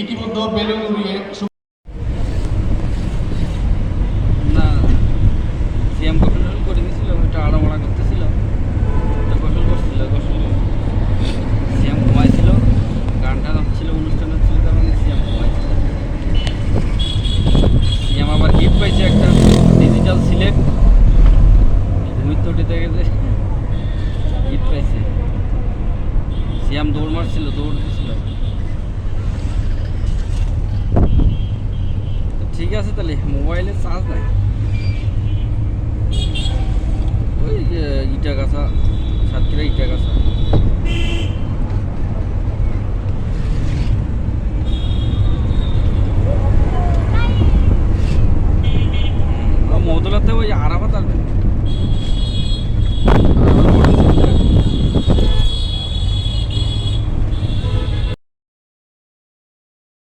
ইতিমধ্যে বেলুন উড়িয়ে না সিএম গোসল করে দিয়েছিল, ওইটা আড়ামাড়া করতেছিল, গোসল করছিল, গোসল সিএম ঘুমাইছিল, গানটা হচ্ছিল, অনুষ্ঠান হচ্ছিল, তখন সিএম ঘুমাইছিল। সিএম আবার গিফট পাইছে একটা ডিজিটাল সিলেট, ঘুমিতে উঠিতে গেছে গিফট পাইছে। সিএম দৌড় মারছিল, দৌড় দিছিল। ঠিক আছে, তাহলে মোবাইলে চার্জ নাই, ওই ইটা গাছা, সাতক্ষীরা ইটা গাছা। মৌতলাতে ওই আরাফাত আসবেন।